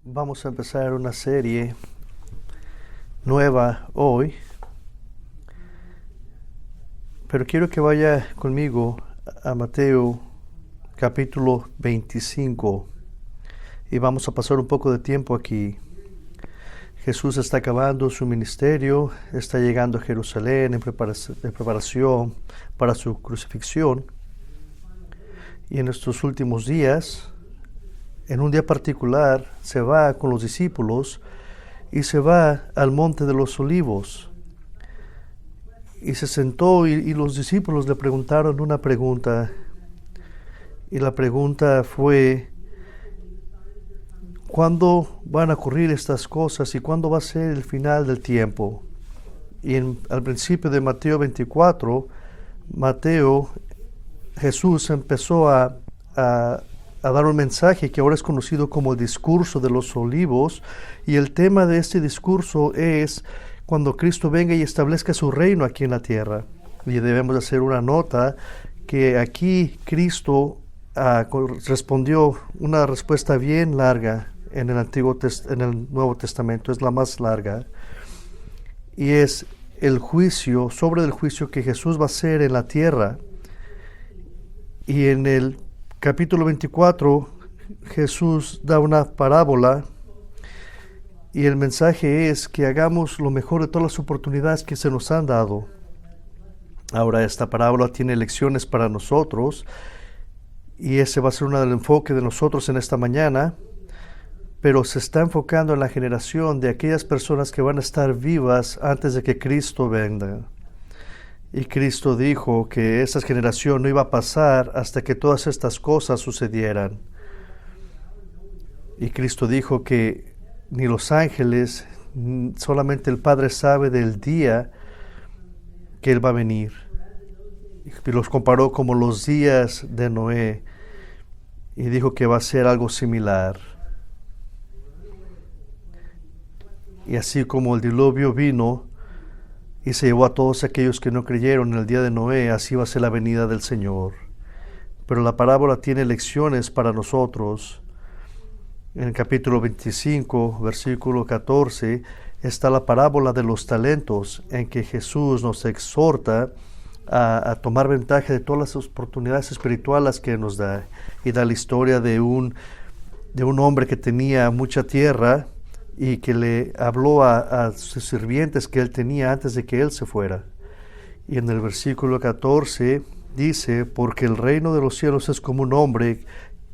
Vamos a empezar una serie nueva hoy, pero quiero que vaya conmigo a Mateo capítulo 25 y vamos a pasar un poco de tiempo aquí. Jesús está acabando su ministerio, está llegando a Jerusalén en preparación para su crucifixión, y en estos últimos días, en un día particular, se va con los discípulos y se va al Monte de los Olivos. Y se sentó y los discípulos le preguntaron una pregunta. Y la pregunta fue: ¿cuándo van a ocurrir estas cosas y cuándo va a ser el final del tiempo? Y al principio de Mateo 24, Jesús empezó a dar un mensaje que ahora es conocido como el discurso de los olivos, y el tema de este discurso es cuando Cristo venga y establezca su reino aquí en la tierra. Y debemos hacer una nota que aquí Cristo respondió una respuesta bien larga en el Nuevo Testamento, es la más larga, y es sobre el juicio que Jesús va a hacer en la tierra. Y en el capítulo 24, Jesús da una parábola y el mensaje es que hagamos lo mejor de todas las oportunidades que se nos han dado. Ahora, esta parábola tiene lecciones para nosotros y ese va a ser uno del enfoque de nosotros en esta mañana, pero se está enfocando en la generación de aquellas personas que van a estar vivas antes de que Cristo venga. Y Cristo dijo que esa generación no iba a pasar hasta que todas estas cosas sucedieran. Y Cristo dijo que ni los ángeles, solamente el Padre sabe del día que Él va a venir. Y los comparó como los días de Noé. Y dijo que va a ser algo similar. Y así como el diluvio vino y se llevó a todos aquellos que no creyeron en el día de Noé, así va a ser la venida del Señor. Pero la parábola tiene lecciones para nosotros. En el capítulo 25, versículo 14, está la parábola de los talentos, en que Jesús nos exhorta a tomar ventaja de todas las oportunidades espirituales que nos da. Y da la historia de un hombre que tenía mucha tierra y que le habló a sus sirvientes que él tenía antes de que él se fuera. Y en el versículo 14 dice: porque el reino de los cielos es como un hombre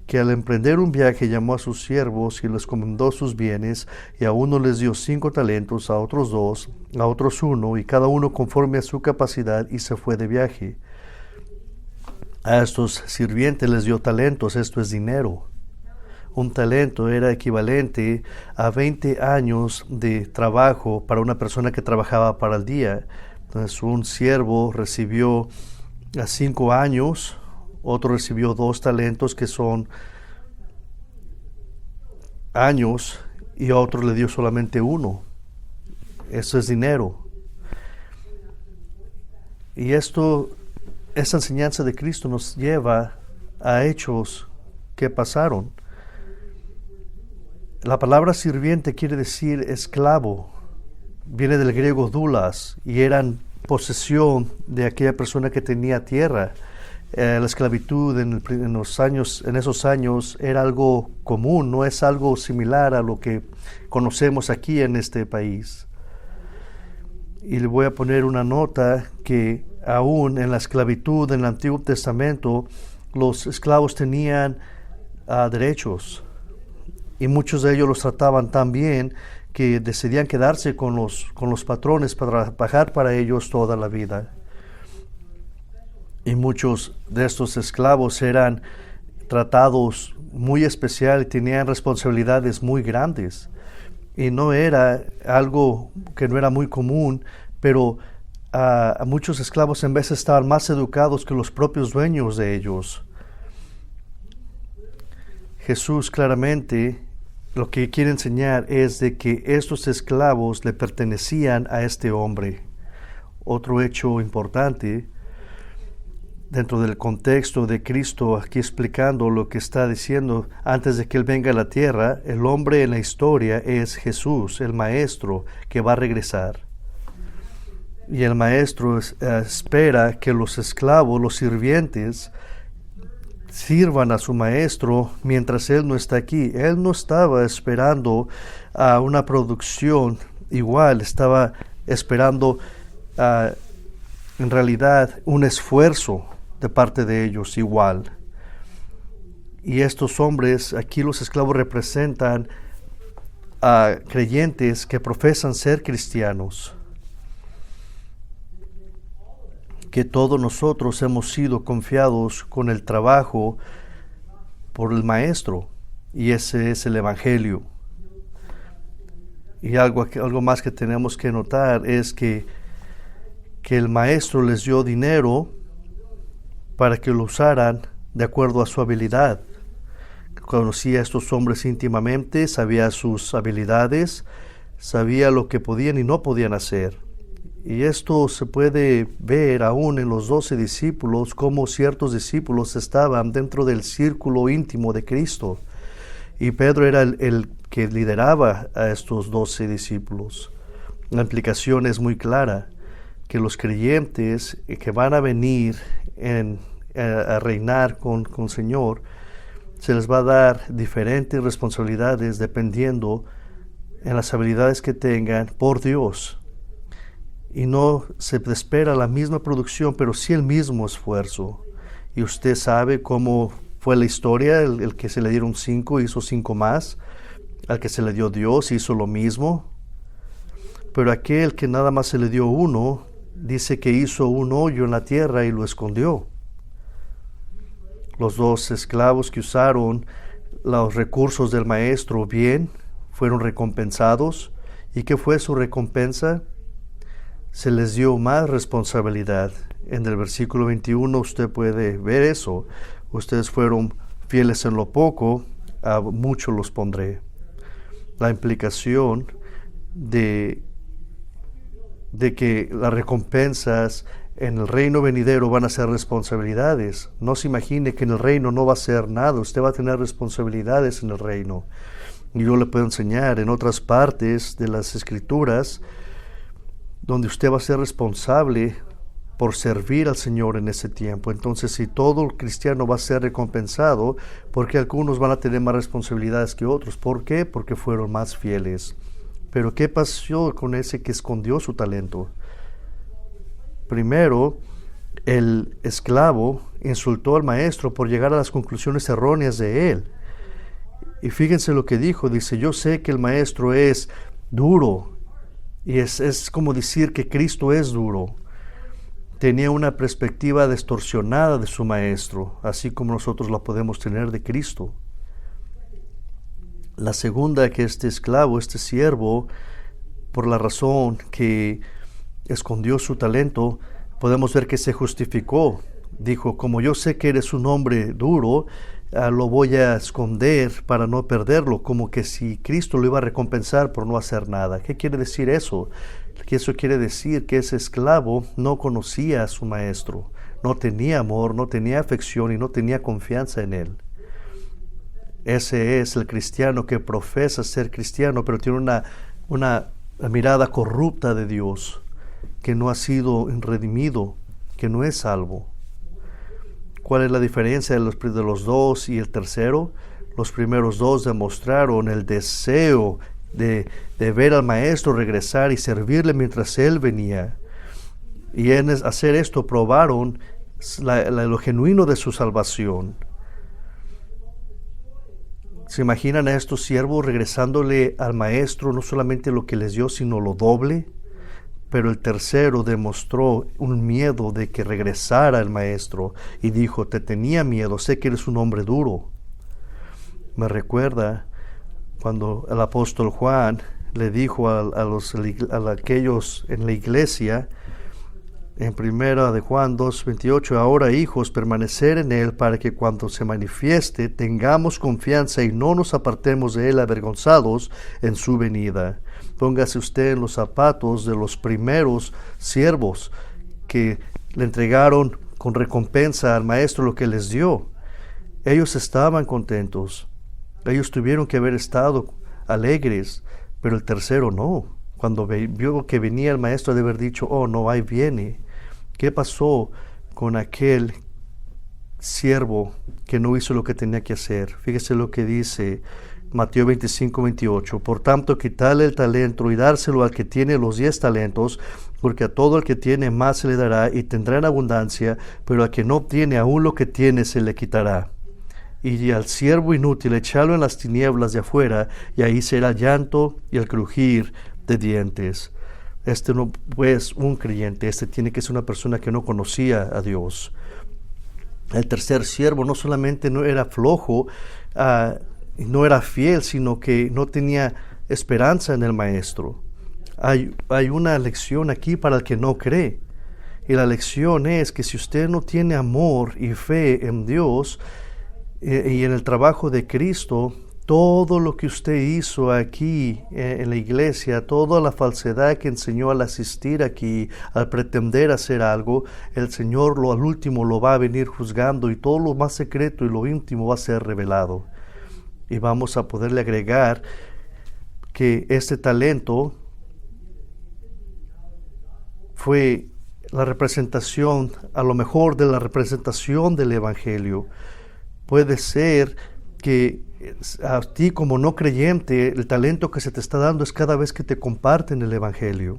que al emprender un viaje llamó a sus siervos y les encomendó sus bienes, y a uno les dio 5 talentos, a otros 2, a otros 1, y cada uno conforme a su capacidad, y se fue de viaje. A estos sirvientes les dio talentos, esto es dinero. Un talento era equivalente a 20 años de trabajo para una persona que trabajaba para el día. Entonces, un siervo recibió 5 años, otro recibió 2 talentos, que son años, y a otro le dio solamente 1. Eso es dinero. Y esa enseñanza de Cristo nos lleva a hechos que pasaron. La palabra sirviente quiere decir esclavo. Viene del griego doulos y eran posesión de aquella persona que tenía tierra. La esclavitud en esos años era algo común, no es algo similar a lo que conocemos aquí en este país. Y le voy a poner una nota que aún en la esclavitud en el Antiguo Testamento los esclavos tenían derechos. Y muchos de ellos los trataban tan bien que decidían quedarse con los patrones para trabajar para ellos toda la vida. Y muchos de estos esclavos eran tratados muy especial y tenían responsabilidades muy grandes. Y no era algo que no era muy común, pero a muchos esclavos en vez estaban más educados que los propios dueños de ellos. Jesús claramente lo que quiere enseñar es de que estos esclavos le pertenecían a este hombre. Otro hecho importante dentro del contexto de Cristo, aquí explicando lo que está diciendo antes de que Él venga a la tierra, el hombre en la historia es Jesús, el Maestro que va a regresar. Y el Maestro espera que los esclavos, los sirvientes, sirvan a su Maestro mientras Él no está aquí. Él no estaba esperando a una producción igual, estaba esperando en realidad un esfuerzo de parte de ellos igual. Y estos hombres, aquí los esclavos representan a creyentes que profesan ser cristianos, que todos nosotros hemos sido confiados con el trabajo por el Maestro, y ese es el Evangelio. Y algo más que tenemos que notar es que el Maestro les dio dinero para que lo usaran de acuerdo a su habilidad. Conocía a estos hombres íntimamente, sabía sus habilidades, sabía lo que podían y no podían hacer. Y esto se puede ver aún en los 12 discípulos, cómo ciertos discípulos estaban dentro del círculo íntimo de Cristo. Y Pedro era el que lideraba a estos 12 discípulos. La implicación es muy clara, que los creyentes que van a venir a reinar con el Señor, se les va a dar diferentes responsabilidades dependiendo en las habilidades que tengan por Dios. Y no se espera la misma producción, pero sí el mismo esfuerzo. Y usted sabe cómo fue la historia. El que se le dieron 5 hizo 5 más. Al que se le dio Dios hizo lo mismo. Pero aquel que nada más se le dio 1, dice que hizo un hoyo en la tierra y lo escondió. Los 2 esclavos que usaron los recursos del Maestro bien fueron recompensados. ¿Y qué fue su recompensa? Se les dio más responsabilidad. En el versículo 21 usted puede ver eso. Ustedes fueron fieles en lo poco, a mucho los pondré. La implicación de que las recompensas en el reino venidero van a ser responsabilidades. No se imagine que en el reino no va a ser nada. Usted va a tener responsabilidades en el reino. Y yo le puedo enseñar en otras partes de las Escrituras donde usted va a ser responsable por servir al Señor en ese tiempo. Entonces, si todo cristiano va a ser recompensado, porque algunos van a tener más responsabilidades que otros. ¿Por qué? Porque fueron más fieles. Pero ¿qué pasó con ese que escondió su talento? Primero, el esclavo insultó al Maestro por llegar a las conclusiones erróneas de él. Y fíjense lo que dijo. Dice, yo sé que el Maestro es duro. Y es como decir que Cristo es duro. Tenía una perspectiva distorsionada de su Maestro, así como nosotros la podemos tener de Cristo. La segunda, que este esclavo, este siervo, por la razón que escondió su talento, podemos ver que se justificó. Dijo, como yo sé que eres un hombre duro, lo voy a esconder para no perderlo, como que si Cristo lo iba a recompensar por no hacer nada. ¿Qué quiere decir eso? Que eso quiere decir que ese esclavo no conocía a su Maestro, no tenía amor, no tenía afección y no tenía confianza en él. Ese es el cristiano que profesa ser cristiano, pero tiene una mirada corrupta de Dios, que no ha sido redimido, que no es salvo. ¿Cuál es la diferencia de los 2 y el tercero? Los primeros 2 demostraron el deseo de ver al Maestro regresar y servirle mientras Él venía. Y en hacer esto probaron lo genuino de su salvación. ¿Se imaginan a estos siervos regresándole al Maestro no solamente lo que les dio, sino lo doble? Pero el tercero demostró un miedo de que regresara el Maestro y dijo, te tenía miedo, sé que eres un hombre duro. Me recuerda cuando el apóstol Juan le dijo a aquellos en la iglesia, en 1 de Juan 2:28, ahora hijos, permanecer en él para que cuando se manifieste tengamos confianza y no nos apartemos de él avergonzados en su venida. Póngase usted en los zapatos de los primeros siervos que le entregaron con recompensa al maestro lo que les dio. Ellos estaban contentos. Ellos tuvieron que haber estado alegres, pero el tercero no. Cuando vio que venía el maestro, de haber dicho, oh no, ahí viene. ¿Qué pasó con aquel siervo que no hizo lo que tenía que hacer? Fíjese lo que dice Mateo 25-28. Por tanto, quitarle el talento y dárselo al que tiene los 10 talentos, porque a todo el que tiene más se le dará y tendrá en abundancia, pero al que no tiene aún lo que tiene se le quitará. Y al siervo inútil echarlo en las tinieblas de afuera, y ahí será llanto y el crujir de dientes. Este no es un creyente, este tiene que ser una persona que no conocía a Dios. El tercer siervo no solamente no era flojo, no era fiel, sino que no tenía esperanza en el maestro. Hay una lección aquí para el que no cree. Y la lección es que si usted no tiene amor y fe en Dios y en el trabajo de Cristo, todo lo que usted hizo aquí en la iglesia, toda la falsedad que enseñó al asistir aquí, al pretender hacer algo, el Señor al último lo va a venir juzgando y todo lo más secreto y lo íntimo va a ser revelado. Y vamos a poderle agregar que este talento fue la representación, a lo mejor de la representación del Evangelio. Puede ser que a ti como no creyente, el talento que se te está dando es cada vez que te comparten el Evangelio.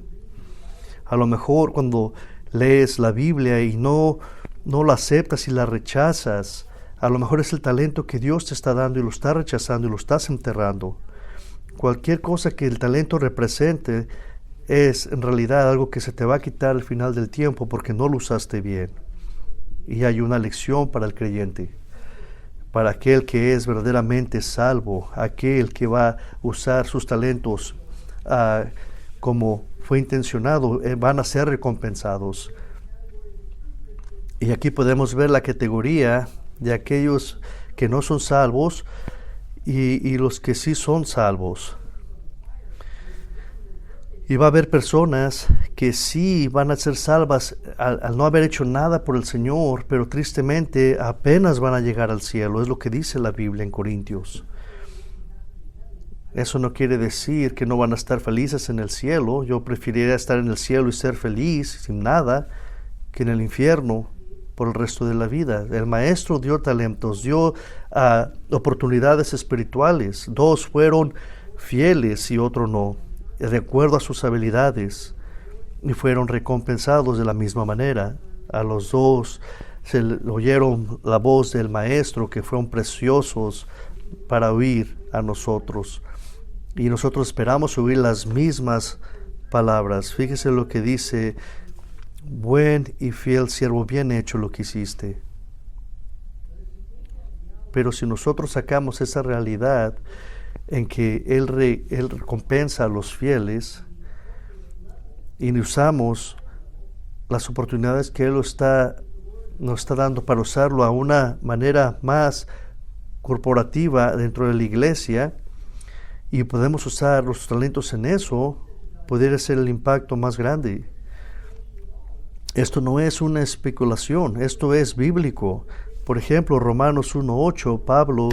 A lo mejor cuando lees la Biblia y no la aceptas y la rechazas, a lo mejor es el talento que Dios te está dando y lo está rechazando y lo estás enterrando. Cualquier cosa que el talento represente es en realidad algo que se te va a quitar al final del tiempo porque no lo usaste bien. Y hay una lección para el creyente, para aquel que es verdaderamente salvo, aquel que va a usar sus talentos como fue intencionado, van a ser recompensados. Y aquí podemos ver la categoría de aquellos que no son salvos y los que sí son salvos. Y va a haber personas que sí van a ser salvas al no haber hecho nada por el Señor, pero tristemente apenas van a llegar al cielo. Es lo que dice la Biblia en Corintios. Eso no quiere decir que no van a estar felices en el cielo. Yo preferiría estar en el cielo y ser feliz sin nada que en el infierno por el resto de la vida. El maestro dio talentos, dio oportunidades espirituales. 2 fueron fieles y otro no, de acuerdo a sus habilidades, y fueron recompensados de la misma manera. A los 2 se oyeron la voz del maestro, que fueron preciosos para oír a nosotros, y nosotros esperamos oír las mismas palabras. Fíjese lo que dice: buen y fiel siervo, bien hecho lo que hiciste. Pero si nosotros sacamos esa realidad en que Él recompensa a los fieles y usamos las oportunidades que Él nos está dando para usarlo a una manera más corporativa dentro de la iglesia, y podemos usar los talentos en eso, podría ser el impacto más grande. Esto no es una especulación, esto es bíblico. Por ejemplo, Romanos 1:8, Pablo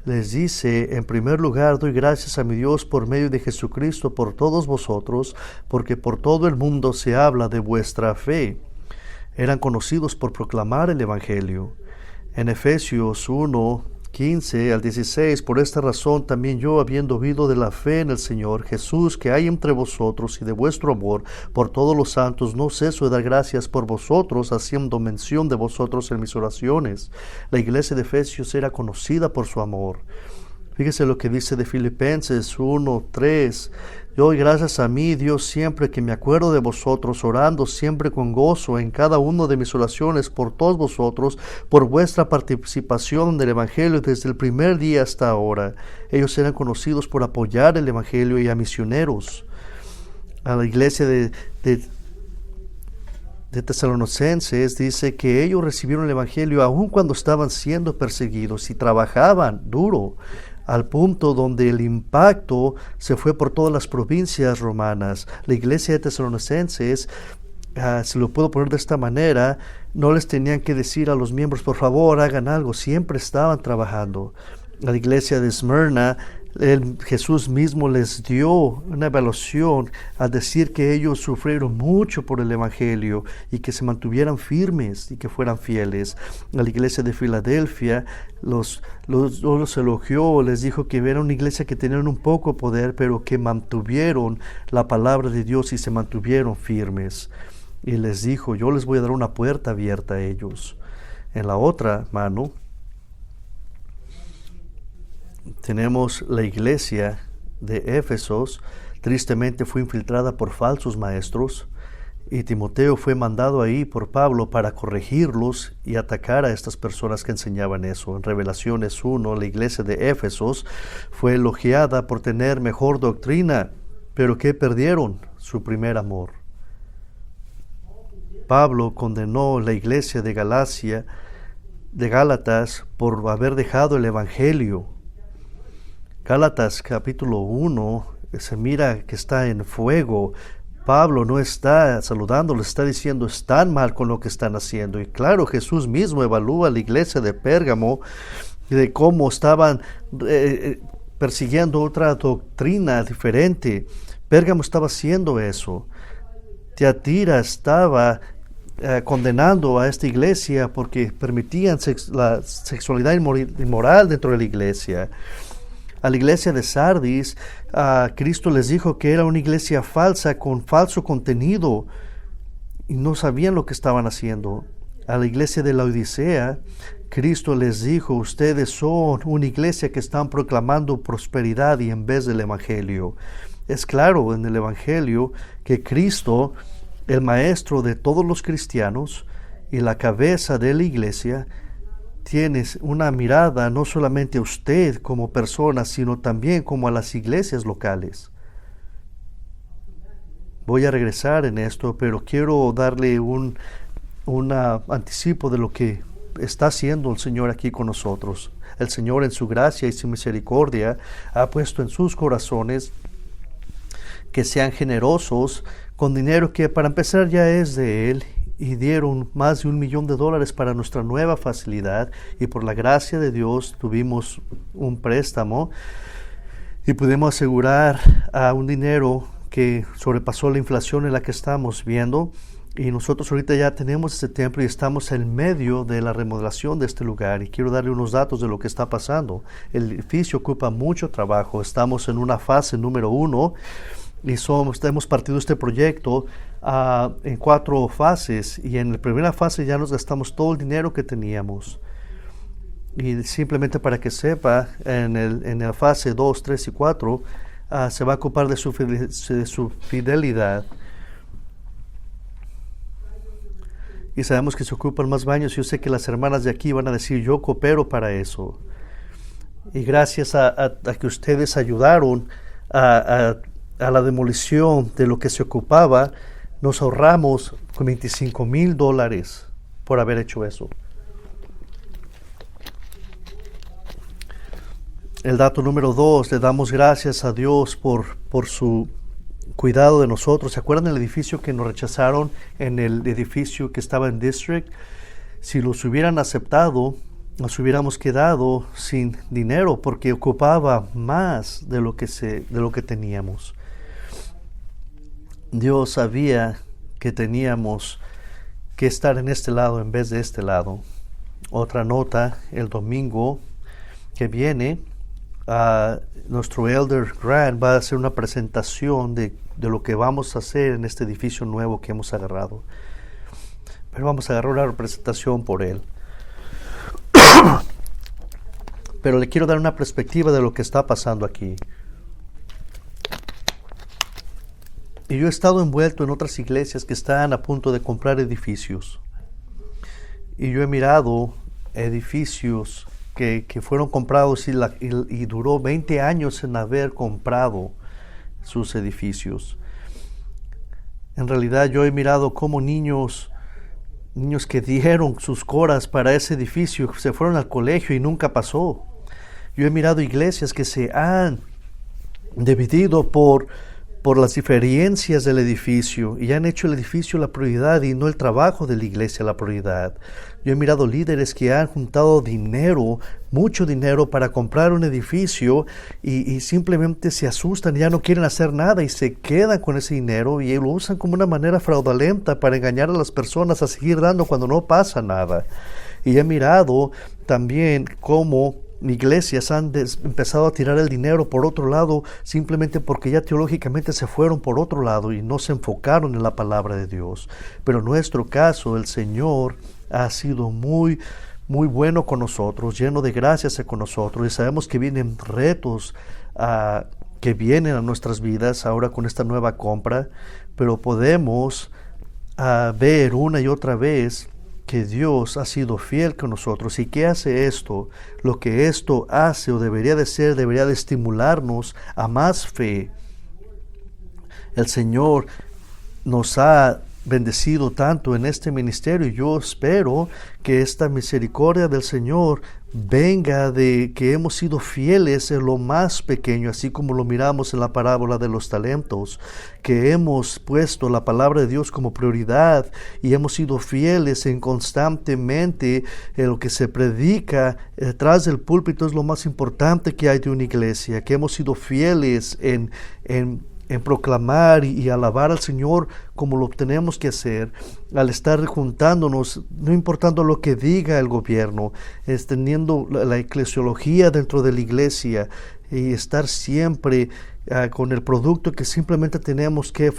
les dice: en primer lugar, doy gracias a mi Dios por medio de Jesucristo por todos vosotros, porque por todo el mundo se habla de vuestra fe. Eran conocidos por proclamar el Evangelio. En Efesios 1:15 al 16, por esta razón también yo, habiendo oído de la fe en el Señor Jesús que hay entre vosotros y de vuestro amor por todos los santos, no ceso de dar gracias por vosotros, haciendo mención de vosotros en mis oraciones. La iglesia de Efesios era conocida por su amor. Fíjese lo que dice de Filipenses 1:3. Yo doy gracias a mí, Dios, siempre que me acuerdo de vosotros, orando siempre con gozo en cada una de mis oraciones por todos vosotros, por vuestra participación del Evangelio desde el primer día hasta ahora. Ellos eran conocidos por apoyar el Evangelio y a misioneros. A la iglesia de Tesalonicenses dice que ellos recibieron el Evangelio aun cuando estaban siendo perseguidos y trabajaban duro, al punto donde el impacto se fue por todas las provincias romanas. La iglesia de Tesalonicenses si lo puedo poner de esta manera, no les tenían que decir a los miembros, por favor, hagan algo. Siempre estaban trabajando. A la iglesia de Esmirna, Jesús mismo les dio una evaluación al decir que ellos sufrieron mucho por el Evangelio y que se mantuvieran firmes y que fueran fieles. A la iglesia de Filadelfia los elogió, les dijo que era una iglesia que tenían un poco poder, pero que mantuvieron la palabra de Dios y se mantuvieron firmes. Y les dijo, yo les voy a dar una puerta abierta a ellos. En la otra mano tenemos la iglesia de Éfesos. Tristemente fue infiltrada por falsos maestros y Timoteo fue mandado ahí por Pablo para corregirlos y atacar a estas personas que enseñaban eso. En Revelaciones 1, la iglesia de Éfesos fue elogiada por tener mejor doctrina, pero ¿qué perdieron? Su primer amor. Pablo condenó la iglesia de Gálatas por haber dejado el Evangelio. Gálatas capítulo 1 se mira que está en fuego. Pablo no está saludándolos, está diciendo están mal con lo que están haciendo. Y claro, Jesús mismo evalúa a la iglesia de Pérgamo de cómo estaban persiguiendo otra doctrina diferente. Pérgamo estaba haciendo eso. Tiatira estaba condenando a esta iglesia porque permitían la sexualidad inmoral dentro de la iglesia. A la iglesia de Sardis, Cristo les dijo que era una iglesia falsa con falso contenido y no sabían lo que estaban haciendo. A la iglesia de la Odisea, Cristo les dijo, ustedes son una iglesia que están proclamando prosperidad y en vez del Evangelio. Es claro en el Evangelio que Cristo, el maestro de todos los cristianos y la cabeza de la iglesia, tienes una mirada no solamente a usted como persona, sino también como a las iglesias locales. Voy a regresar en esto, pero quiero darle un anticipo de lo que está haciendo el Señor aquí con nosotros. El Señor en su gracia y su misericordia ha puesto en sus corazones que sean generosos con dinero que para empezar ya es de Él, y dieron más de $1 millón para nuestra nueva facilidad, y por la gracia de Dios tuvimos un préstamo y pudimos asegurar a un dinero que sobrepasó la inflación en la que estamos viendo, y nosotros ahorita ya tenemos este templo y estamos en medio de la remodelación de este lugar, y quiero darle unos datos de lo que está pasando. El edificio ocupa mucho trabajo, estamos en una fase número 1 y hemos partido este proyecto en 4 fases, y en la primera fase ya nos gastamos todo el dinero que teníamos. Y simplemente para que sepa, en la fase 2, 3 y 4 se va a ocupar de su fidelidad. Y sabemos que se ocupan más baños. Yo sé que las hermanas de aquí van a decir, yo coopero para eso. Y gracias a que ustedes ayudaron a la demolición de lo que se ocupaba, nos ahorramos $25,000 por haber hecho eso. El dato número 2, le damos gracias a Dios por su cuidado de nosotros. ¿Se acuerdan del edificio que nos rechazaron en el edificio que estaba en District? Si los hubieran aceptado, nos hubiéramos quedado sin dinero porque ocupaba más de lo que teníamos. Dios sabía que teníamos que estar en este lado en vez de este lado. Otra nota, el domingo que viene, nuestro Elder Grant va a hacer una presentación de lo que vamos a hacer en este edificio nuevo que hemos agarrado. Pero vamos a agarrar una representación por él. Pero le quiero dar una perspectiva de lo que está pasando aquí. Y yo he estado envuelto en otras iglesias que están a punto de comprar edificios. Y yo he mirado edificios que fueron comprados y duró 20 años en haber comprado sus edificios. En realidad yo he mirado cómo niños que dieron sus coras para ese edificio se fueron al colegio y nunca pasó. Yo he mirado iglesias que se han dividido por por las diferencias del edificio y han hecho el edificio la prioridad y no el trabajo de la iglesia la prioridad. Yo he mirado líderes que han juntado dinero, mucho dinero para comprar un edificio y simplemente se asustan y ya no quieren hacer nada y se quedan con ese dinero y lo usan como una manera fraudulenta para engañar a las personas a seguir dando cuando no pasa nada. Y he mirado también cómo iglesias han empezado a tirar el dinero por otro lado simplemente porque ya teológicamente se fueron por otro lado y no se enfocaron en la palabra de Dios. Pero en nuestro caso, el Señor ha sido muy bueno con nosotros, lleno de gracias con nosotros, y sabemos que vienen retos que vienen a nuestras vidas ahora con esta nueva compra, pero podemos ver una y otra vez que Dios ha sido fiel con nosotros. ¿Y qué hace esto? Lo que esto hace o debería de ser, debería de estimularnos a más fe. El Señor nos ha bendecido tanto en este ministerio y yo espero que esta misericordia del Señor venga de que hemos sido fieles en lo más pequeño, así como lo miramos en la parábola de los talentos, que hemos puesto la palabra de Dios como prioridad y hemos sido fieles en constantemente en lo que se predica detrás del púlpito. Es lo más importante que hay de una iglesia, que hemos sido fieles en proclamar y alabar al Señor como lo tenemos que hacer, al estar juntándonos, no importando lo que diga el gobierno, teniendo la eclesiología dentro de la iglesia y estar siempre con el producto que simplemente tenemos que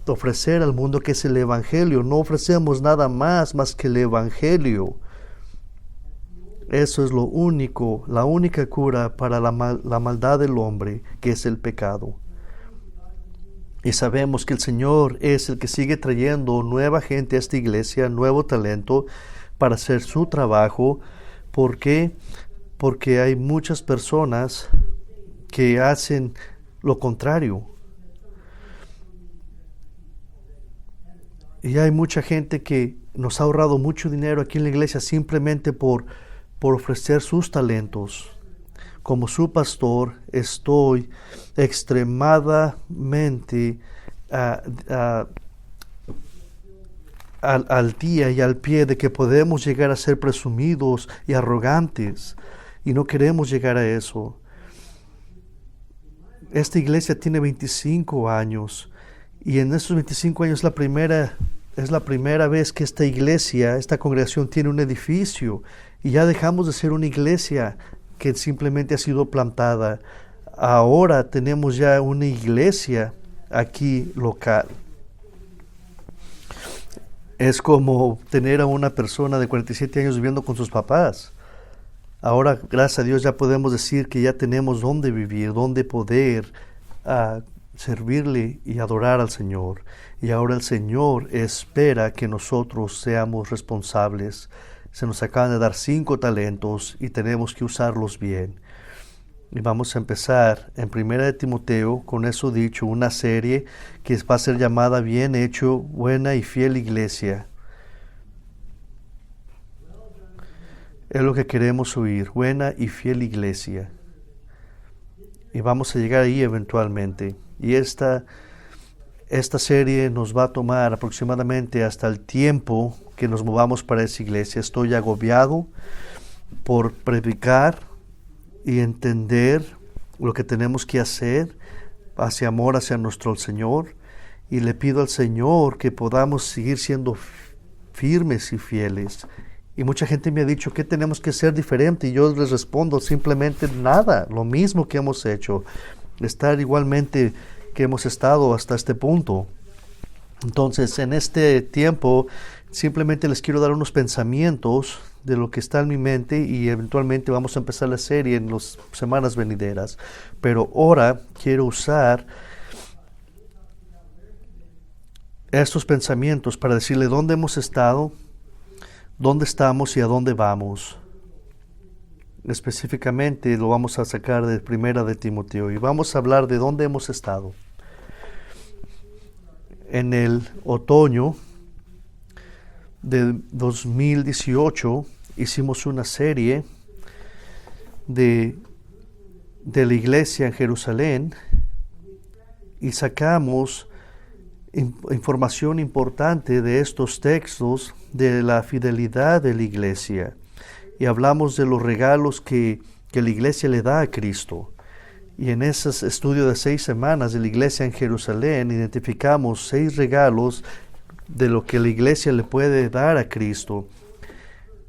ofrecer al mundo, que es el Evangelio. No ofrecemos nada más que el Evangelio. Eso es lo único, la única cura para la maldad del hombre, que es el pecado. Y sabemos que el Señor es el que sigue trayendo nueva gente a esta iglesia, nuevo talento para hacer su trabajo. ¿Por qué? Porque hay muchas personas que hacen lo contrario. Y hay mucha gente que nos ha ahorrado mucho dinero aquí en la iglesia simplemente por ofrecer sus talentos. Como su pastor, estoy extremadamente al día y al pie de que podemos llegar a ser presumidos y arrogantes, y no queremos llegar a eso. Esta iglesia tiene 25 años, y en estos 25 años es la primera vez que esta iglesia, esta congregación tiene un edificio, y ya dejamos de ser una iglesia que simplemente ha sido plantada. Ahora tenemos ya una iglesia aquí local. Es como tener a una persona de 47 años viviendo con sus papás. Ahora, gracias a Dios, ya podemos decir que ya tenemos dónde vivir, dónde poder servirle y adorar al Señor. Y ahora el Señor espera que nosotros seamos responsables. Se nos acaban de dar 5 talentos y tenemos que usarlos bien. Y vamos a empezar en 1 Timoteo, con eso dicho, una serie que va a ser llamada Bien hecho, buena y fiel iglesia. Es lo que queremos oír, buena y fiel iglesia. Y vamos a llegar ahí eventualmente. Y esta serie nos va a tomar aproximadamente hasta el tiempo que nos movamos para esa iglesia. Estoy agobiado por predicar y entender lo que tenemos que hacer hacia amor hacia nuestro Señor, y le pido al Señor que podamos seguir siendo firmes y fieles. Y mucha gente me ha dicho que tenemos que ser diferente, y yo les respondo simplemente nada, lo mismo que hemos hecho, estar igualmente que hemos estado hasta este punto. Entonces, en este tiempo simplemente les quiero dar unos pensamientos de lo que está en mi mente, y eventualmente vamos a empezar la serie en las semanas venideras. Pero ahora quiero usar estos pensamientos para decirle dónde hemos estado, dónde estamos y a dónde vamos. Específicamente lo vamos a sacar de 1 Timoteo y vamos a hablar de dónde hemos estado. En el otoño de 2018 hicimos una serie de la iglesia en Jerusalén, y sacamos información importante de estos textos de la fidelidad de la iglesia. Y hablamos de los regalos que la iglesia le da a Cristo. Y en ese estudio de 6 semanas de la iglesia en Jerusalén identificamos 6 regalos de lo que la iglesia le puede dar a Cristo.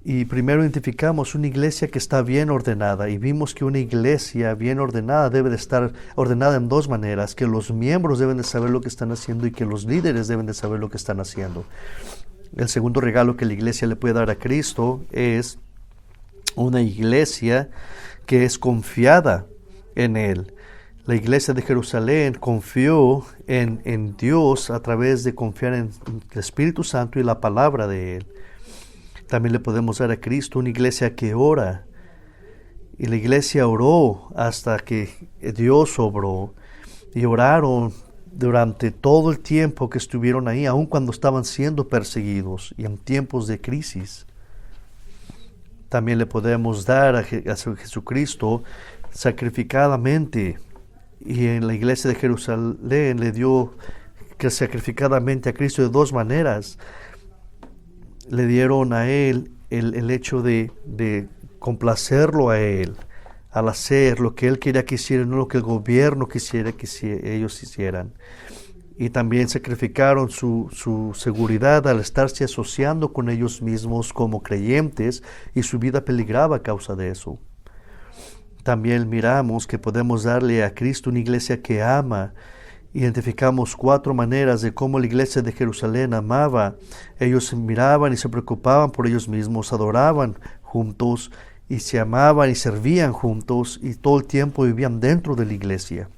Y primero identificamos una iglesia que está bien ordenada, y vimos que una iglesia bien ordenada debe de estar ordenada en 2 maneras, que los miembros deben de saber lo que están haciendo y que los líderes deben de saber lo que están haciendo. El segundo regalo que la iglesia le puede dar a Cristo es una iglesia que es confiada en Él. La iglesia de Jerusalén confió en Dios a través de confiar en el Espíritu Santo y la palabra de Él. También le podemos dar a Cristo una iglesia que ora. Y la iglesia oró hasta que Dios obró. Y oraron durante todo el tiempo que estuvieron ahí, aun cuando estaban siendo perseguidos y en tiempos de crisis. También le podemos dar a Jesucristo sacrificadamente. Y en la iglesia de Jerusalén le dio sacrificadamente a Cristo de 2 maneras. Le dieron a Él el hecho de complacerlo a Él, al hacer lo que Él quería que hicieran, no lo que el gobierno quisiera que ellos hicieran. Y también sacrificaron su seguridad al estarse asociando con ellos mismos como creyentes, y su vida peligraba a causa de eso. También miramos que podemos darle a Cristo una iglesia que ama. Identificamos 4 maneras de cómo la iglesia de Jerusalén amaba. Ellos miraban y se preocupaban por ellos mismos, adoraban juntos y se amaban y servían juntos, y todo el tiempo vivían dentro de la iglesia.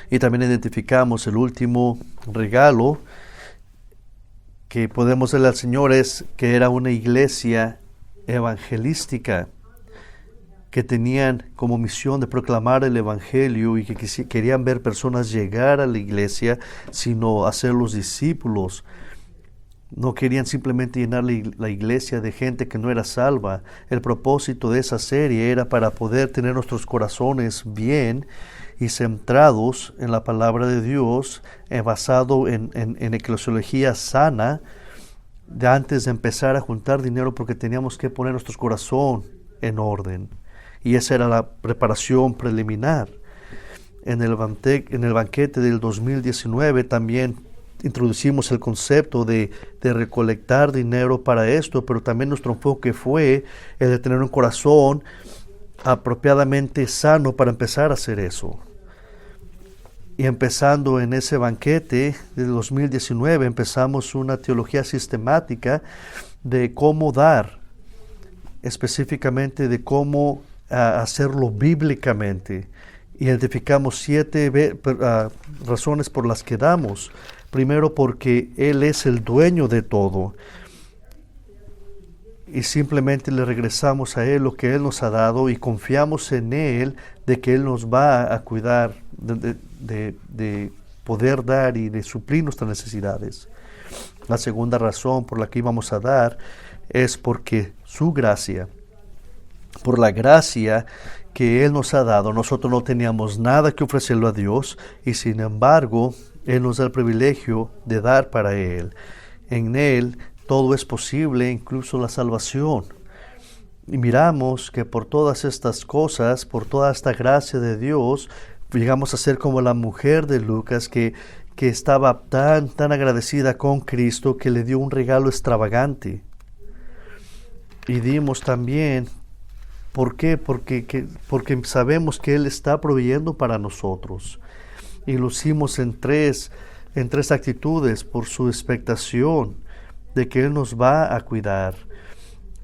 Y también identificamos el último regalo que podemos darle al Señor, es que era una iglesia evangelística, que tenían como misión de proclamar el Evangelio y que querían ver personas llegar a la iglesia, sino hacerlos discípulos. No querían simplemente llenar la iglesia de gente que no era salva. El propósito de esa serie era para poder tener nuestros corazones bien y centrados en la palabra de Dios, basado en eclesiología sana, de antes de empezar a juntar dinero, porque teníamos que poner nuestro corazón en orden. Y esa era la preparación preliminar. En el banquete del 2019 también introducimos el concepto de recolectar dinero para esto, pero también nuestro enfoque fue el de tener un corazón apropiadamente sano para empezar a hacer eso. Y empezando en ese banquete del 2019, empezamos una teología sistemática de cómo dar, específicamente de cómo hacerlo bíblicamente. Identificamos 7 razones por las que damos. Primero, porque Él es el dueño de todo, y simplemente le regresamos a Él lo que Él nos ha dado, y confiamos en Él de que Él nos va a cuidar de poder dar y de suplir nuestras necesidades. La segunda razón por la que íbamos a dar es porque su gracia, por la gracia que Él nos ha dado, nosotros no teníamos nada que ofrecerlo a Dios, y sin embargo Él nos da el privilegio de dar para Él. En Él todo es posible, incluso la salvación. Y miramos que por todas estas cosas, por toda esta gracia de Dios, llegamos a ser como la mujer de Lucas, que estaba tan agradecida con Cristo, que le dio un regalo extravagante. Y dimos también, ¿por qué? Porque sabemos que Él está proveyendo para nosotros. Y lo hicimos en tres actitudes: por su expectación de que Él nos va a cuidar.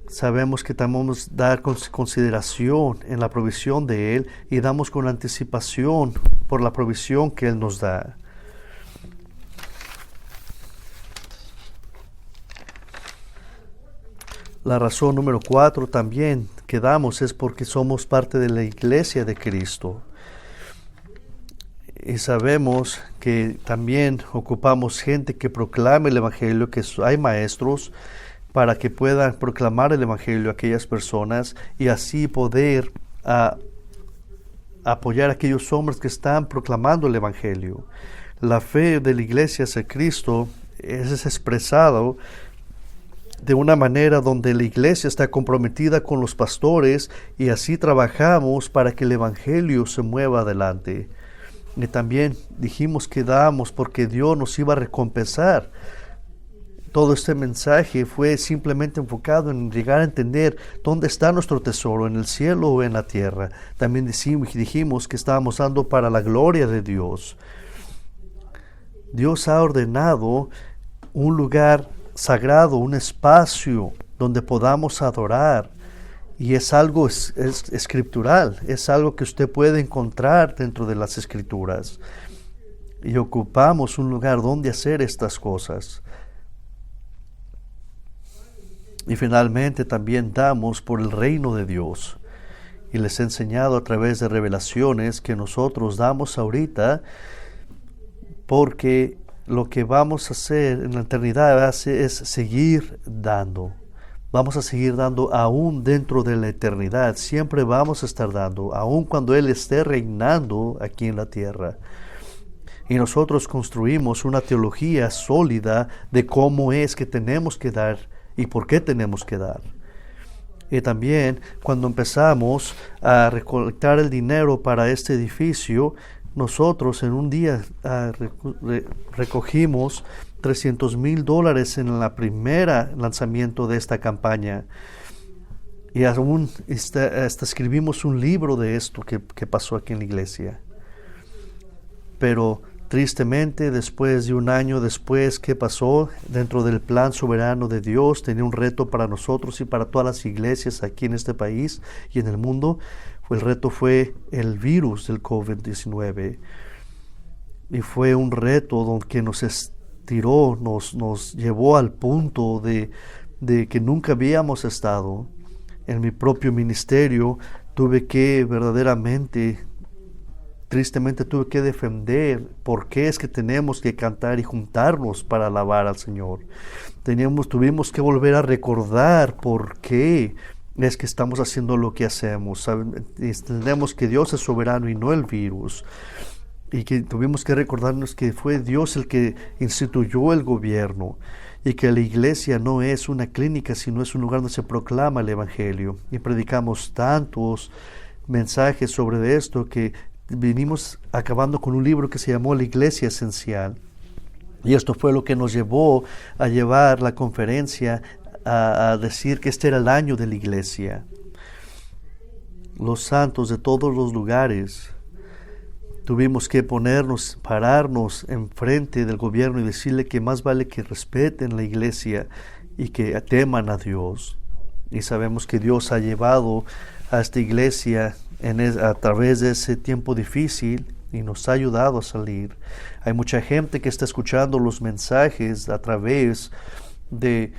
Sabemos que debemos dar consideración en la provisión de Él, y damos con anticipación por la provisión que Él nos da. La razón número 4 también que damos es porque somos parte de la iglesia de Cristo. Y sabemos que también ocupamos gente que proclame el Evangelio, que hay maestros para que puedan proclamar el Evangelio a aquellas personas, y así poder apoyar a aquellos hombres que están proclamando el Evangelio. La fe de la iglesia hacia Cristo es expresado de una manera donde la iglesia está comprometida con los pastores y así trabajamos para que el Evangelio se mueva adelante. Y también dijimos que damos porque Dios nos iba a recompensar. Todo este mensaje fue simplemente enfocado en llegar a entender dónde está nuestro tesoro, en el cielo o en la tierra. También dijimos que estábamos dando para la gloria de Dios. Dios ha ordenado un lugar sagrado, un espacio donde podamos adorar, y es algo es escritural, es algo que usted puede encontrar dentro de las escrituras, y ocupamos un lugar donde hacer estas cosas. Y finalmente también damos por el reino de Dios, y les he enseñado a través de revelaciones que nosotros damos ahorita porque lo que vamos a hacer en la eternidad es seguir dando. Vamos a seguir dando aún dentro de la eternidad. Siempre vamos a estar dando, aún cuando Él esté reinando aquí en la tierra. Y nosotros construimos una teología sólida de cómo es que tenemos que dar y por qué tenemos que dar. Y también cuando empezamos a recolectar el dinero para este edificio, nosotros en un día recogimos $300,000 en la primera lanzamiento de esta campaña. Y aún hasta escribimos un libro de esto que pasó aquí en la iglesia. Pero tristemente, después de un año después, ¿qué pasó? Dentro del plan soberano de Dios, tenía un reto para nosotros y para todas las iglesias aquí en este país y en el mundo. El reto fue el virus del COVID-19. Y fue un reto que nos estiró, nos llevó al punto de que nunca habíamos estado. En mi propio ministerio tuve que verdaderamente, tristemente tuve que defender por qué es que tenemos que cantar y juntarnos para alabar al Señor. Tuvimos que volver a recordar por qué es que estamos haciendo lo que hacemos. Entendemos que Dios es soberano y no el virus. Y que tuvimos que recordarnos que fue Dios el que instituyó el gobierno. Y que la iglesia no es una clínica, sino es un lugar donde se proclama el Evangelio. Y predicamos tantos mensajes sobre esto que vinimos acabando con un libro que se llamó La Iglesia Esencial. Y esto fue lo que nos llevó a llevar la conferencia a decir que este era el año de la iglesia. Los santos de todos los lugares tuvimos que pararnos enfrente del gobierno y decirle que más vale que respeten la iglesia y que teman a Dios. Y sabemos que Dios ha llevado a esta iglesia a través de ese tiempo difícil y nos ha ayudado a salir. Hay mucha gente que está escuchando los mensajes a través de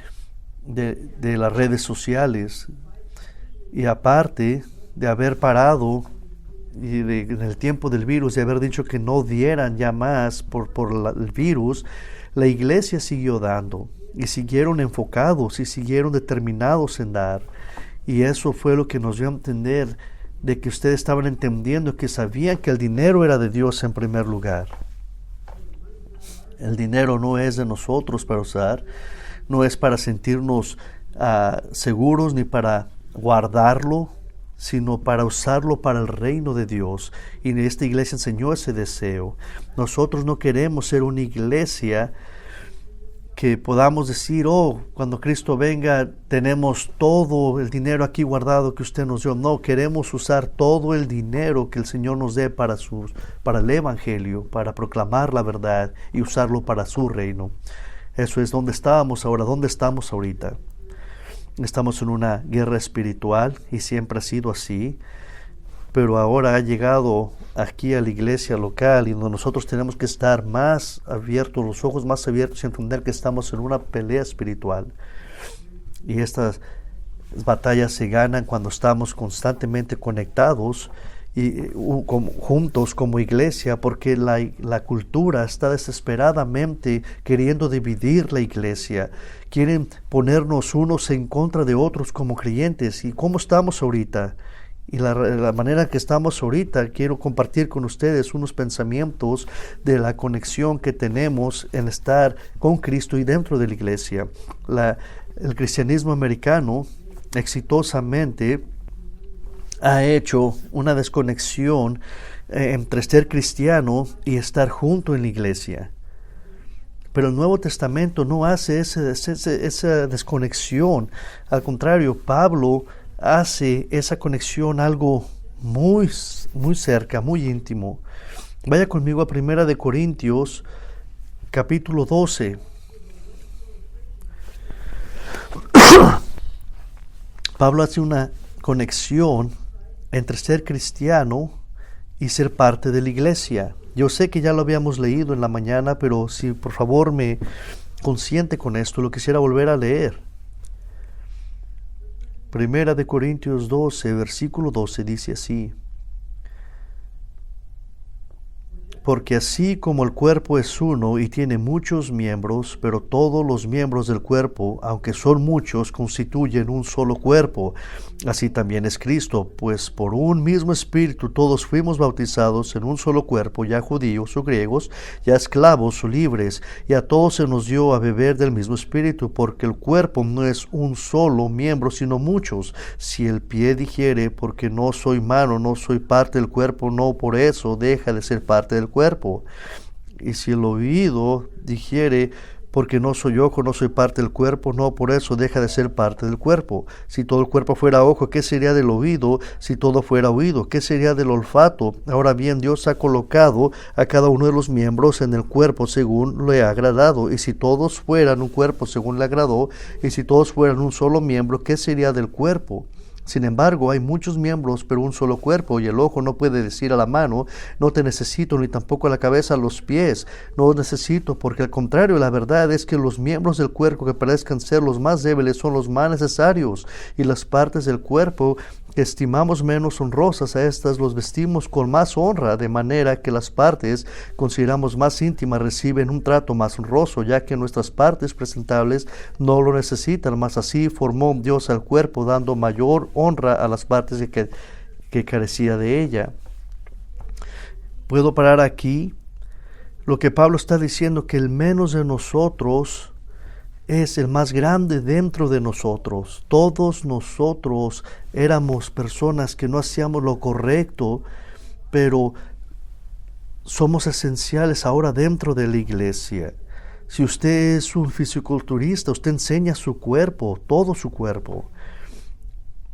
las redes sociales, y aparte de haber parado en el tiempo del virus, de haber dicho que no dieran ya más por el virus, la iglesia siguió dando y siguieron enfocados y siguieron determinados en dar, y eso fue lo que nos dio a entender de que ustedes estaban entendiendo, que sabían que el dinero era de Dios en primer lugar. El dinero no es de nosotros para usar, no es para sentirnos seguros ni para guardarlo, sino para usarlo para el reino de Dios. Y esta iglesia enseñó ese deseo. Nosotros no queremos ser una iglesia que podamos decir, cuando Cristo venga tenemos todo el dinero aquí guardado que usted nos dio. No, queremos usar todo el dinero que el Señor nos dé para el Evangelio, para proclamar la verdad y usarlo para su reino. Eso es donde estábamos ahora, donde estamos ahorita. Estamos en una guerra espiritual y siempre ha sido así, pero ahora ha llegado aquí a la iglesia local y donde nosotros tenemos que estar más abiertos, los ojos más abiertos y entender que estamos en una pelea espiritual. Y estas batallas se ganan cuando estamos constantemente conectados y juntos como iglesia, porque la cultura está desesperadamente queriendo dividir la iglesia. Quieren ponernos unos en contra de otros como creyentes. ¿Y cómo estamos ahorita? Y la manera que estamos ahorita, quiero compartir con ustedes unos pensamientos de la conexión que tenemos en estar con Cristo y dentro de la iglesia. El cristianismo americano exitosamente ha hecho una desconexión entre ser cristiano y estar junto en la iglesia. Pero el Nuevo Testamento no hace esa desconexión. Al contrario, Pablo hace esa conexión algo muy, muy cerca, muy íntimo. Vaya conmigo a 1 Corintios, capítulo 12. Pablo hace una conexión entre ser cristiano y ser parte de la iglesia. Yo sé que ya lo habíamos leído en la mañana, pero si por favor me consiente con esto, lo quisiera volver a leer. 1 Corintios 12, versículo 12 dice así: porque así como el cuerpo es uno y tiene muchos miembros, pero todos los miembros del cuerpo, aunque son muchos, constituyen un solo cuerpo, así también es Cristo, pues por un mismo espíritu todos fuimos bautizados en un solo cuerpo, ya judíos o griegos, ya esclavos o libres, y a todos se nos dio a beber del mismo espíritu, porque el cuerpo no es un solo miembro, sino muchos. Si el pie dijere, porque no soy mano, no soy parte del cuerpo, no por eso deja de ser parte del cuerpo. Y si el oído dijere, porque no soy ojo, no soy parte del cuerpo, no por eso deja de ser parte del cuerpo. Si todo el cuerpo fuera ojo, ¿qué sería del oído? Si todo fuera oído, ¿qué sería del olfato? Ahora bien, Dios ha colocado a cada uno de los miembros en el cuerpo según le ha agradado. Y si todos fueran un cuerpo según le agradó, y si todos fueran un solo miembro, ¿qué sería del cuerpo? Sin embargo, hay muchos miembros, pero un solo cuerpo, y el ojo no puede decir a la mano, no te necesito, ni tampoco a la cabeza, a los pies, no os necesito, porque al contrario, la verdad es que los miembros del cuerpo que parezcan ser los más débiles son los más necesarios, y las partes del cuerpo que estimamos menos honrosas, a estas los vestimos con más honra, de manera que las partes consideramos más íntimas reciben un trato más honroso, ya que nuestras partes presentables no lo necesitan, mas así formó Dios al cuerpo, dando mayor honra a las partes que carecía de ella. Puedo parar aquí. Lo que Pablo está diciendo, que el menos de nosotros es el más grande dentro de nosotros. Todos nosotros éramos personas que no hacíamos lo correcto, pero somos esenciales ahora dentro de la iglesia. Si usted es un fisiculturista, usted enseña su cuerpo, todo su cuerpo.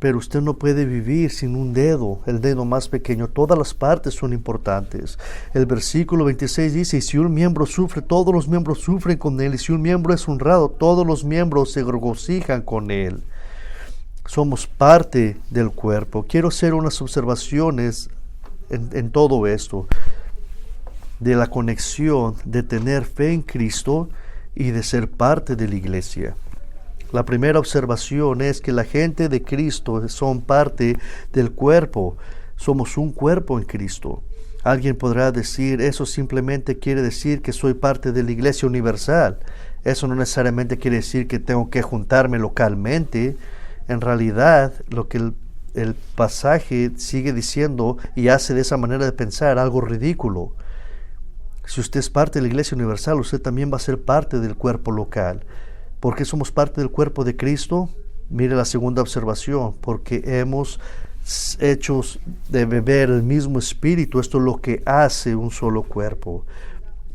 Pero usted no puede vivir sin un dedo, el dedo más pequeño. Todas las partes son importantes. El versículo 26 dice, y si un miembro sufre, todos los miembros sufren con él. Y si un miembro es honrado, todos los miembros se regocijan con él. Somos parte del cuerpo. Quiero hacer unas observaciones en todo esto, de la conexión de tener fe en Cristo y de ser parte de la iglesia. La primera observación es que la gente de Cristo son parte del cuerpo. Somos un cuerpo en Cristo. Alguien podrá decir, eso simplemente quiere decir que soy parte de la iglesia universal. Eso no necesariamente quiere decir que tengo que juntarme localmente. En realidad, lo que el pasaje sigue diciendo y hace de esa manera de pensar algo ridículo. Si usted es parte de la iglesia universal, usted también va a ser parte del cuerpo local. ¿Por qué somos parte del cuerpo de Cristo? Mire la segunda observación, porque hemos hecho de beber el mismo espíritu. Esto es lo que hace un solo cuerpo.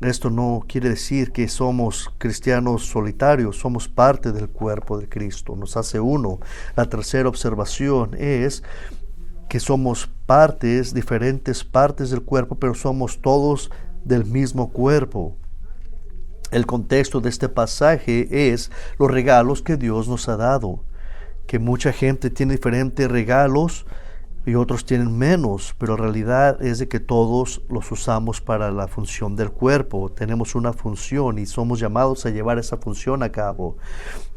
Esto no quiere decir que somos cristianos solitarios, somos parte del cuerpo de Cristo, nos hace uno. La tercera observación es que somos diferentes partes del cuerpo, pero somos todos del mismo cuerpo. El contexto de este pasaje es los regalos que Dios nos ha dado, que mucha gente tiene diferentes regalos y otros tienen menos, pero la realidad es de que todos los usamos para la función del cuerpo. Tenemos una función y somos llamados a llevar esa función a cabo.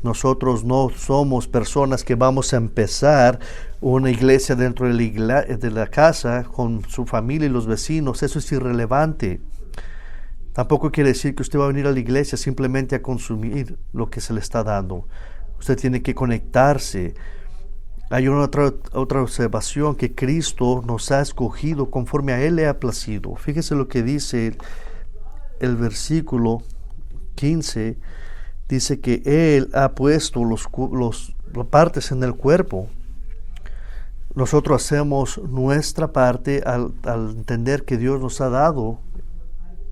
Nosotros no somos personas que vamos a empezar una iglesia dentro de la casa con su familia y los vecinos. Eso es irrelevante. Tampoco quiere decir que usted va a venir a la iglesia simplemente a consumir lo que se le está dando. Usted tiene que conectarse. Hay otra observación, que Cristo nos ha escogido conforme a Él le ha placido. Fíjese lo que dice el versículo 15. Dice que Él ha puesto las partes en el cuerpo. Nosotros hacemos nuestra parte al entender que Dios nos ha dado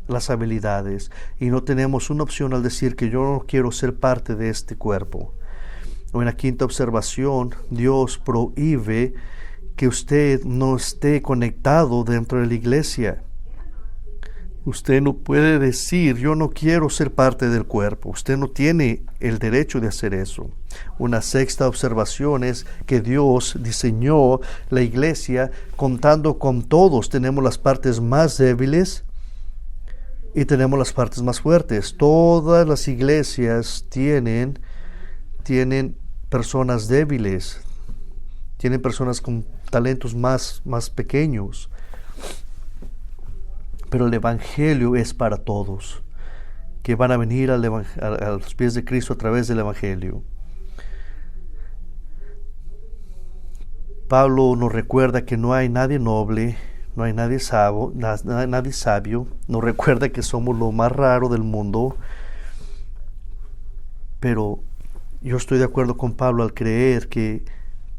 las habilidades y no tenemos una opción al decir que yo no quiero ser parte de este cuerpo. O en la quinta observación, Dios prohíbe que usted no esté conectado dentro de la iglesia. Usted no puede decir, yo no quiero ser parte del cuerpo. Usted no tiene el derecho de hacer eso. Una sexta observación es que Dios diseñó la iglesia contando con todos. Tenemos las partes más débiles y tenemos las partes más fuertes. Todas las iglesias tienen personas débiles, tienen personas con talentos más pequeños. Pero el Evangelio es para todos, que van a venir a los pies de Cristo a través del Evangelio. Pablo nos recuerda que no hay nadie noble, no hay nadie sabio, nos recuerda que somos lo más raro del mundo. Pero yo estoy de acuerdo con Pablo al creer que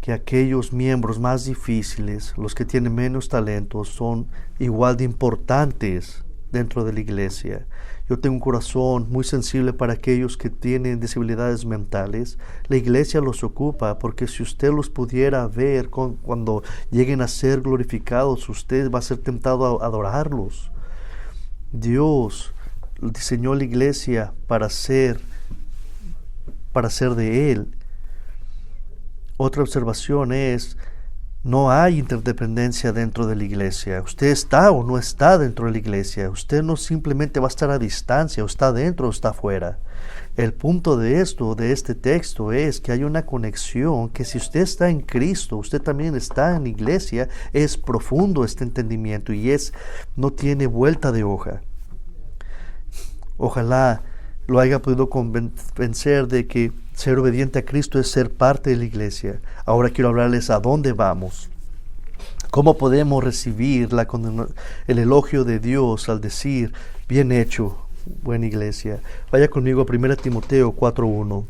aquellos miembros más difíciles, los que tienen menos talentos, son igual de importantes dentro de la iglesia. Yo tengo un corazón muy sensible para aquellos que tienen disabilidades mentales. La iglesia los ocupa, porque si usted los pudiera ver cuando lleguen a ser glorificados, usted va a ser tentado a adorarlos. Dios diseñó la iglesia para ser de Él. Otra observación es, no hay interdependencia dentro de la iglesia. Usted está o no está dentro de la iglesia. Usted no simplemente va a estar a distancia, o está dentro o está afuera. El punto de este texto es que hay una conexión, que si usted está en Cristo, usted también está en la iglesia. Es profundo este entendimiento y no tiene vuelta de hoja. Ojalá lo haya podido convencer de que ser obediente a Cristo es ser parte de la iglesia. Ahora quiero hablarles a dónde vamos. ¿Cómo podemos recibir el elogio de Dios al decir, bien hecho, buena iglesia? Vaya conmigo a 1 Timoteo 4:1.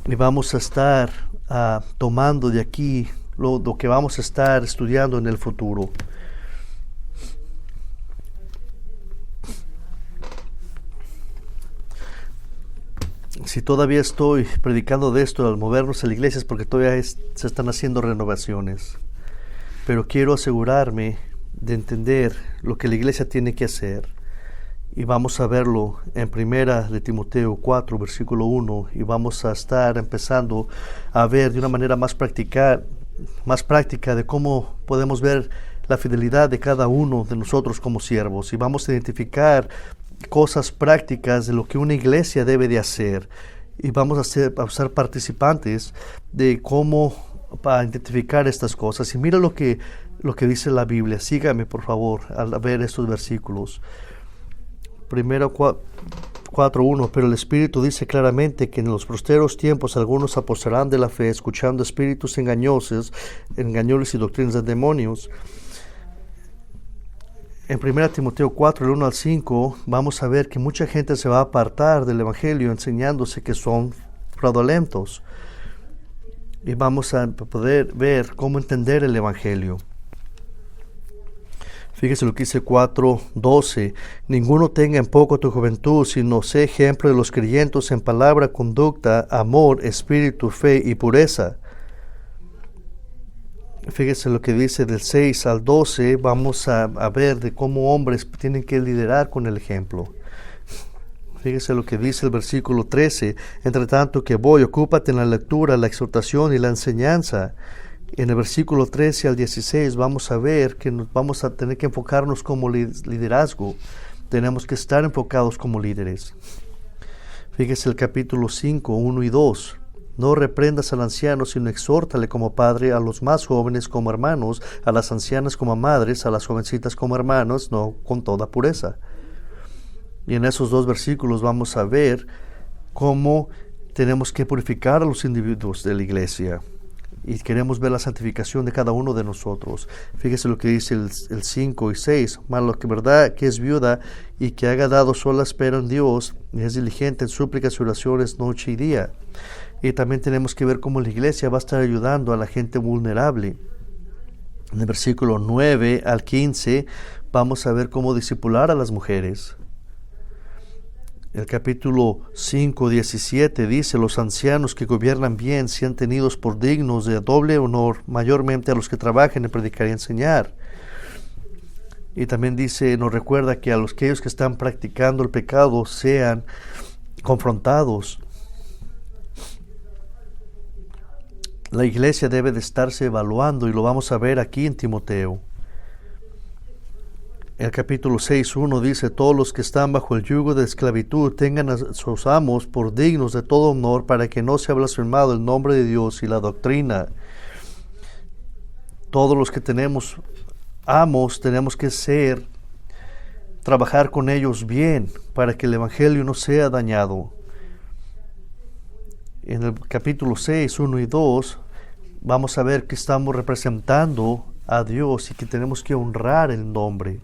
Y vamos a estar tomando de aquí lo que vamos a estar estudiando en el futuro. Si todavía estoy predicando de esto al movernos a la iglesia es porque todavía se están haciendo renovaciones. Pero quiero asegurarme de entender lo que la iglesia tiene que hacer. Y vamos a verlo en 1 Timoteo 4, versículo 1. Y vamos a estar empezando a ver de una manera más práctica de cómo podemos ver la fidelidad de cada uno de nosotros como siervos. Y vamos a identificar cosas prácticas de lo que una iglesia debe de hacer, y vamos a ser participantes de cómo para identificar estas cosas. Y mira lo que dice la Biblia. Sígame por favor al ver estos versículos. 4:1. Pero el Espíritu dice claramente que en los posteros tiempos algunos apostarán de la fe, escuchando espíritus engañosos y doctrinas de demonios. En 1 Timoteo 4, del 1 al 5, vamos a ver que mucha gente se va a apartar del Evangelio enseñándose que son fraudulentos. Y vamos a poder ver cómo entender el Evangelio. Fíjese lo que dice 4:12. Ninguno tenga en poco tu juventud, sino sé ejemplo de los creyentes en palabra, conducta, amor, espíritu, fe y pureza. Fíjese lo que dice del 6 al 12, vamos a ver de cómo hombres tienen que liderar con el ejemplo. Fíjese lo que dice el versículo 13, entre tanto que voy, ocúpate en la lectura, la exhortación y la enseñanza. En el versículo 13 al 16 vamos a ver que vamos a tener que enfocarnos como liderazgo. Tenemos que estar enfocados como líderes. Fíjese el capítulo 5, 1 y 2. No reprendas al anciano, sino exhórtale como padre, a los más jóvenes como hermanos, a las ancianas como madres, a las jovencitas como hermanos, no con toda pureza. Y en esos dos versículos vamos a ver cómo tenemos que purificar a los individuos de la iglesia. y queremos ver la santificación de cada uno de nosotros. Fíjese lo que dice el 5 y 6. Mas lo que verdad que es viuda y que haga dado sola espera en Dios, y es diligente en súplicas y oraciones noche y día. Y también tenemos que ver cómo la iglesia va a estar ayudando a la gente vulnerable. En el versículo 9 al 15 vamos a ver cómo discipular a las mujeres. El capítulo 5, 17 dice: los ancianos que gobiernan bien sean tenidos por dignos de doble honor, mayormente a los que trabajan en predicar y enseñar. Y también dice, nos recuerda que aquellos que están practicando el pecado sean confrontados. La iglesia debe de estarse evaluando, y lo vamos a ver aquí en Timoteo. El capítulo 6:1 dice: todos los que están bajo el yugo de esclavitud tengan a sus amos por dignos de todo honor, para que no sea blasfemado el nombre de Dios y la doctrina. Todos los que tenemos amos tenemos que trabajar con ellos bien, para que el evangelio no sea dañado. En el capítulo 6:1 y 2 vamos a ver que estamos representando a Dios y que tenemos que honrar el nombre.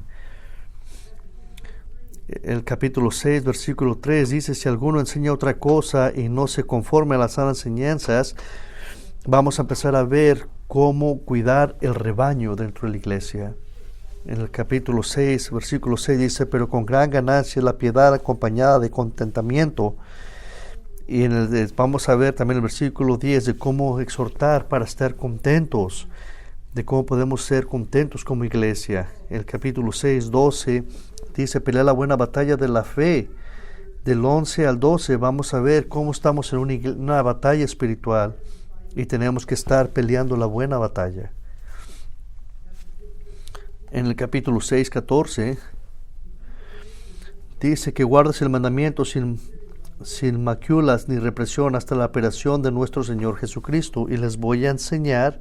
El capítulo 6, versículo 3 dice: si alguno enseña otra cosa y no se conforme a las sanas enseñanzas, vamos a empezar a ver cómo cuidar el rebaño dentro de la iglesia. En el capítulo 6, versículo 6 dice: pero con gran ganancia la piedad acompañada de contentamiento. Y vamos a ver también el versículo 10 de cómo exhortar para estar contentos, de cómo podemos ser contentos como iglesia. El capítulo 6, 12 dice: pelea la buena batalla de la fe. Del 11 al 12 vamos a ver cómo estamos en una batalla espiritual y tenemos que estar peleando la buena batalla. En el capítulo 6, 14 dice que guardes el mandamiento sin maculas ni represión hasta la aparición de nuestro Señor Jesucristo. Y les voy a enseñar,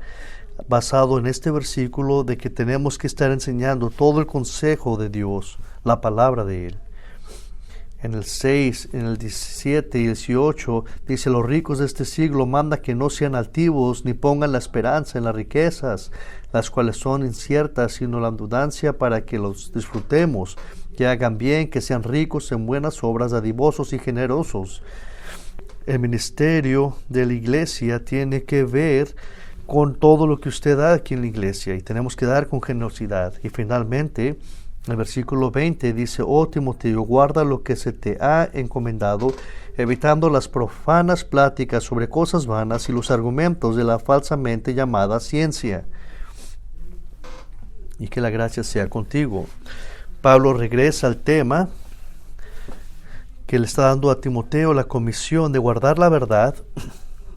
basado en este versículo, de que tenemos que estar enseñando todo el consejo de Dios, la palabra de Él. En el 6, en el 17 y 18 dice: los ricos de este siglo manda que no sean altivos, ni pongan la esperanza en las riquezas, las cuales son inciertas, sino la abundancia para que los disfrutemos. Que hagan bien, que sean ricos en buenas obras, dadivosos y generosos. El ministerio de la iglesia tiene que ver con todo lo que usted da aquí en la iglesia, y tenemos que dar con generosidad. Y finalmente, el versículo 20 dice: oh Timoteo, guarda lo que se te ha encomendado, evitando las profanas pláticas sobre cosas vanas y los argumentos de la falsamente llamada ciencia. Y que la gracia sea contigo. Pablo regresa al tema que le está dando a Timoteo, la comisión de guardar la verdad,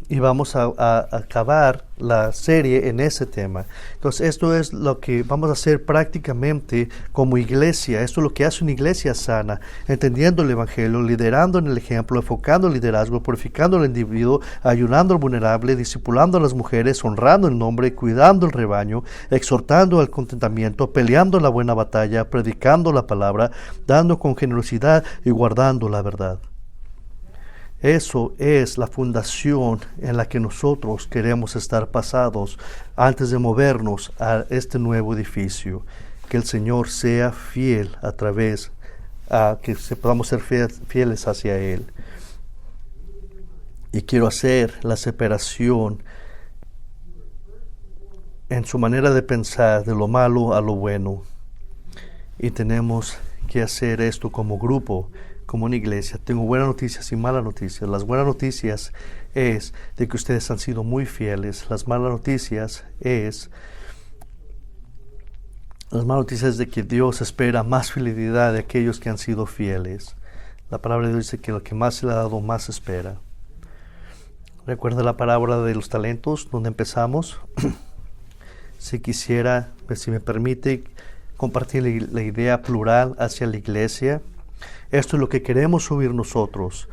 y vamos a acabar la serie en ese tema. Entonces, esto es lo que vamos a hacer prácticamente como iglesia. Esto es lo que hace una iglesia sana, entendiendo el evangelio, liderando en el ejemplo, enfocando el liderazgo, purificando al individuo, ayudando al vulnerable, discipulando a las mujeres, honrando el nombre, cuidando el rebaño, exhortando al contentamiento, peleando la buena batalla, predicando la palabra, dando con generosidad y guardando la verdad. Eso es la fundación en la que nosotros queremos estar pasados antes de movernos a este nuevo edificio. Que el Señor sea fiel a través, que podamos ser fieles hacia Él. Y quiero hacer la separación en su manera de pensar de lo malo a lo bueno. Y tenemos que hacer esto como grupo, como una iglesia. Tengo buenas noticias y malas noticias. Las buenas noticias es de que ustedes han sido muy fieles. Las malas noticias es de que Dios espera más fidelidad de aquellos que han sido fieles. La palabra de Dios dice que lo que más se le ha dado, más espera. Recuerda la parábola de los talentos, donde empezamos. Si quisiera, si me permite, compartir la idea plural hacia la iglesia. Esto es lo que queremos subir nosotros.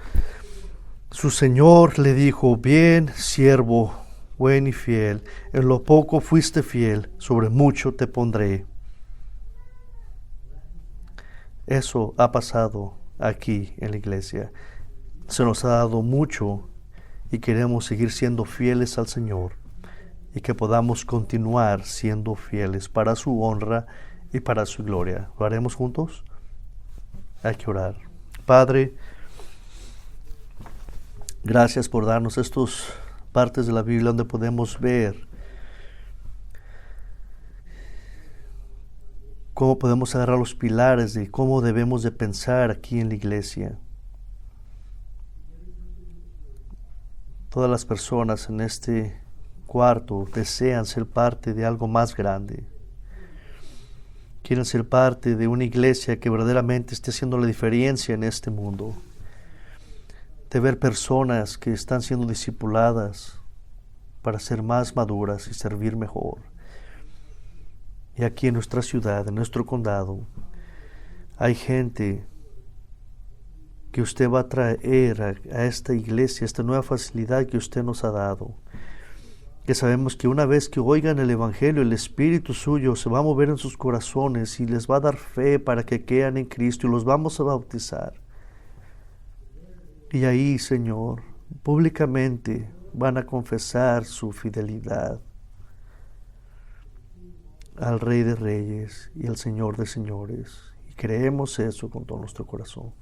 Su Señor le dijo: bien, siervo, buen y fiel, en lo poco fuiste fiel, sobre mucho te pondré. Eso ha pasado aquí en la iglesia. Se nos ha dado mucho y queremos seguir siendo fieles al Señor. y que podamos continuar siendo fieles para su honra y para su gloria. ¿Lo haremos juntos? Hay que orar. Padre, gracias por darnos estas partes de la Biblia donde podemos ver cómo podemos agarrar los pilares de cómo debemos de pensar aquí en la iglesia. Todas las personas en este cuarto desean ser parte de algo más grande. Quieren ser parte de una iglesia que verdaderamente esté haciendo la diferencia en este mundo. De ver personas que están siendo discipuladas para ser más maduras y servir mejor. Y aquí en nuestra ciudad, en nuestro condado, hay gente que usted va a traer a esta iglesia, esta nueva facilidad que usted nos ha dado. Que sabemos que una vez que oigan el Evangelio, el Espíritu suyo se va a mover en sus corazones y les va a dar fe para que crean en Cristo y los vamos a bautizar. Y ahí, Señor, públicamente van a confesar su fidelidad al Rey de Reyes y al Señor de Señores. Y creemos eso con todo nuestro corazón.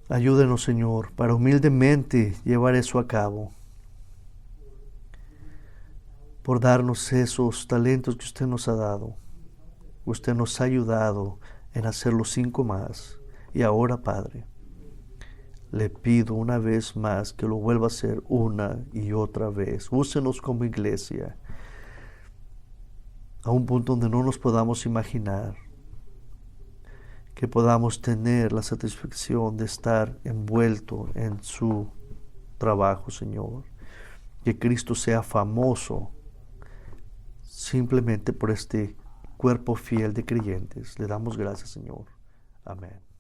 Ayúdenos, Señor, para humildemente llevar eso a cabo. Por darnos esos talentos que usted nos ha dado. Usted nos ha ayudado en hacer los 5 más. Y ahora, Padre, le pido una vez más que lo vuelva a hacer una y otra vez. Úsenos como iglesia a un punto donde no nos podamos imaginar. Que podamos tener la satisfacción de estar envuelto en su trabajo, Señor. Que Cristo sea famoso simplemente por este cuerpo fiel de creyentes. Le damos gracias, Señor. Amén.